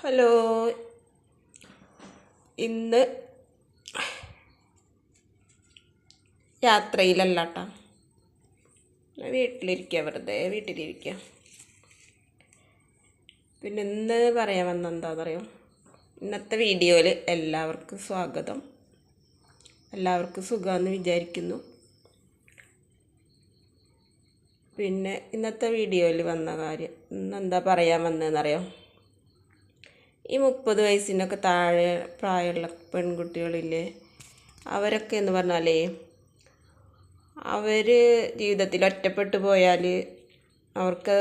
Hello, ഇന്ന് യാത്രയിലല്ല കേട്ടോ, വീട്ടിലിരിക്കുക, വെറുതെ വീട്ടിലിരിക്കുക. പിന്നെ ഇന്ന് പറയാൻ വന്ന എന്താണെന്നറിയോ, ഇന്നത്തെ വീഡിയോയിൽ എല്ലാവർക്കും സ്വാഗതം. എല്ലാവർക്കും സുഖമെന്ന് വിചാരിക്കുന്നു. പിന്നെ ഇന്നത്തെ വീഡിയോയിൽ വന്ന കാര്യം ഇന്നെന്താ പറയാൻ വന്നതെന്നറിയോ, ഈ 30 വയസ്സിനൊക്കെ താഴെ പ്രായമുള്ള പെൺകുട്ടികളില്ലേ, അവരൊക്കെ എന്ന് പറഞ്ഞാലേ, അവർ ജീവിതത്തിൽ ഒറ്റപ്പെട്ടു പോയാൽ അവർക്ക്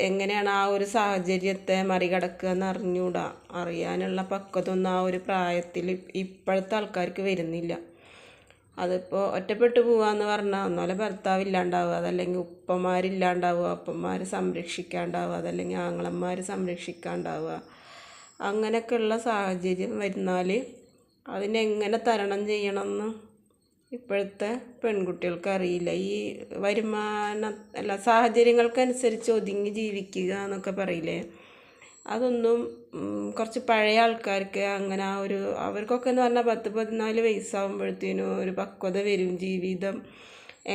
എങ്ങനെയാണ് ആ ഒരു സാഹചര്യത്തെ മറികടക്കുക എന്ന് അറിയാനുള്ള പക്വതൊന്നും ആ ഒരു പ്രായത്തിൽ ഇപ്പോഴത്തെ ആൾക്കാർക്ക് വരുന്നില്ല. അതിപ്പോൾ ഒറ്റപ്പെട്ടു പോവാന്ന് പറഞ്ഞാൽ ഒന്നുമല്ല ഭർത്താവ് ഇല്ലാണ്ടാവുക, അതല്ലെങ്കിൽ ഉപ്പമാരില്ലാണ്ടാവുക, അപ്പന്മാർ സംരക്ഷിക്കാണ്ടാവുക, അതല്ലെങ്കിൽ ആങ്ങളന്മാർ സംരക്ഷിക്കാണ്ടാവുക, അങ്ങനെയൊക്കെയുള്ള സാഹചര്യം വരുന്നാൽ അതിനെങ്ങനെ തരണം ചെയ്യണമെന്ന് ഇപ്പോഴത്തെ പെൺകുട്ടികൾക്ക് അറിയില്ല. ഈ സാഹചര്യങ്ങൾക്കനുസരിച്ച് ഒതുങ്ങി ജീവിക്കുക എന്നൊക്കെ പറയില്ലേ, അതൊന്നും കുറച്ച് പഴയ ആൾക്കാർക്ക് അങ്ങനെ അവർക്കൊക്കെ എന്ന് പറഞ്ഞാൽ 10-14 വയസ്സാകുമ്പോഴത്തേനും ഒരു പക്വത വരും, ജീവിതം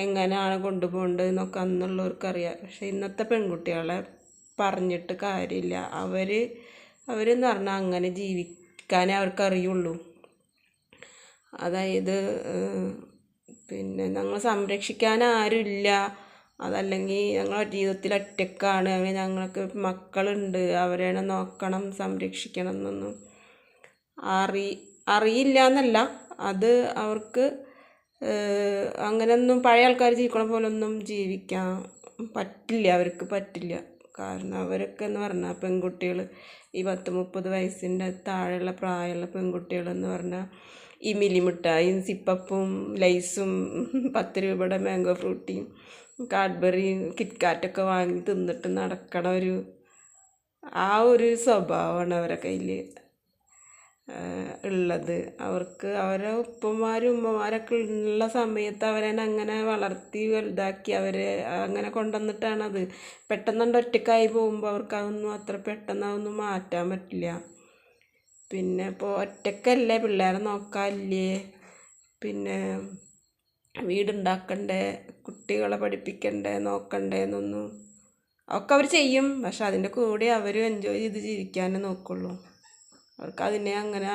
എങ്ങനെയാണ് കൊണ്ടുപോകേണ്ടത് എന്നൊക്കെ അന്നുള്ളവർക്കറിയാം. പക്ഷെ ഇന്നത്തെ പെൺകുട്ടികളെ പറഞ്ഞിട്ട് കാര്യമില്ല. അവരെന്ന് പറഞ്ഞാൽ അങ്ങനെ ജീവിക്കാനേ അവർക്കറിയുള്ളൂ. അതായത് പിന്നെ ഞങ്ങൾ സംരക്ഷിക്കാൻ ആരുമില്ല, അതല്ലെങ്കിൽ ഞങ്ങൾ ജീവിതത്തിൽ ഒറ്റക്കാണ്, ഞങ്ങൾക്ക് മക്കളുണ്ട്, അവരെ നോക്കണം സംരക്ഷിക്കണം എന്നൊന്നും അറിയില്ല എന്നല്ല, അത് അവർക്ക് അങ്ങനെയൊന്നും പഴയ ആൾക്കാർ ജീവിക്കണ പോലൊന്നും ജീവിക്കാൻ അവർക്ക് പറ്റില്ല. കാരണം അവരൊക്കെ എന്ന് പറഞ്ഞാൽ പെൺകുട്ടികൾ, ഈ 10-30 വയസ്സിൻ്റെ താഴെയുള്ള പ്രായമുള്ള പെൺകുട്ടികളെന്ന് പറഞ്ഞാൽ ഈ മിഠായിയും സിപ്പപ്പും ലൈസും 10 രൂപയുടെ മാംഗോ ഫ്രൂട്ടിയും കാഡ്ബറിയും കിറ്റ്കാറ്റൊക്കെ വാങ്ങി തിന്നിട്ട് നടക്കണ ആ ഒരു സ്വഭാവമാണ് അവരുടെ കയ്യിൽ ഉള്ളത്. അവർക്ക് അവരെ ഉപ്പമാരും ഉമ്മമാരൊക്കെ ഉള്ള സമയത്ത് അവരെ അങ്ങനെ വളർത്തി വലുതാക്കി അവരെ അങ്ങനെ കൊണ്ടുവന്നിട്ടാണത്. പെട്ടെന്ന് ഒറ്റക്കായി പോകുമ്പോൾ അവർക്ക് അതൊന്നും അത്ര പെട്ടെന്ന് അതൊന്നും മാറ്റാൻ പറ്റില്ല. പിന്നെ ഇപ്പോൾ ഒറ്റക്കല്ലേ, പിള്ളേരെ നോക്കാനില്ലേ, പിന്നെ വീടുണ്ടാക്കണ്ടേ, കുട്ടികളെ പഠിപ്പിക്കണ്ടേ, നോക്കണ്ടേ എന്നൊന്നും ഒക്കെ അവർ ചെയ്യും. പക്ഷെ അതിൻ്റെ കൂടെ അവർ എൻജോയ് ചെയ്ത് ജീവിക്കാനേ നോക്കുള്ളൂ. അവർക്ക് അതിനെ അങ്ങനെ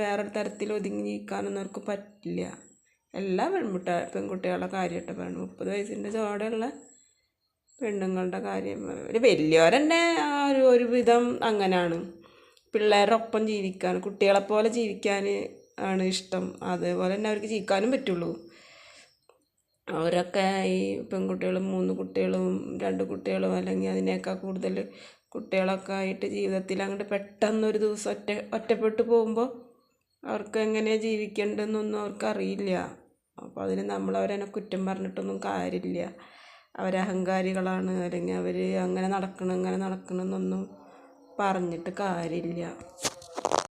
വേറൊരു തരത്തിൽ ഒതുങ്ങി ജീവിക്കാനൊന്നും അവർക്ക് പറ്റില്ല. എല്ലാ പെൺകുട്ടികളുടെ കാര്യമായിട്ട് പറയണം. 30 വയസ്സിൻ്റെ ചോടെയുള്ള പെണ്ണുങ്ങളുടെ കാര്യം, വലിയവരെന്നെ ഒരുവിധം അങ്ങനെയാണ്. പിള്ളേരൊപ്പം ജീവിക്കാൻ, കുട്ടികളെപ്പോലെ ജീവിക്കാൻ ആണ് ഇഷ്ടം. അതേപോലെ തന്നെ അവർക്ക് ജീവിക്കാനും പറ്റുള്ളൂ. അവരൊക്കെ ഈ പെൺകുട്ടികളും 3 കുട്ടികളും 2 കുട്ടികളും അല്ലെങ്കിൽ അതിനേക്കാൾ കൂടുതൽ കുട്ടികളൊക്കെ ആയിട്ട് ജീവിതത്തിൽ അങ്ങോട്ട് പെട്ടെന്നൊരു ദിവസം ഒറ്റപ്പെട്ടു പോകുമ്പോൾ അവർക്ക് എങ്ങനെ ജീവിക്കേണ്ടതെന്നൊന്നും അവർക്കറിയില്ല. അപ്പോൾ അതിന് നമ്മളവരെ കുറ്റം പറഞ്ഞിട്ടൊന്നും കാര്യമില്ല. അവരഹങ്കാരികളാണ്, അല്ലെങ്കിൽ അവർ അങ്ങനെ നടക്കണമെന്നൊന്നും പറഞ്ഞിട്ട് കാര്യമില്ല.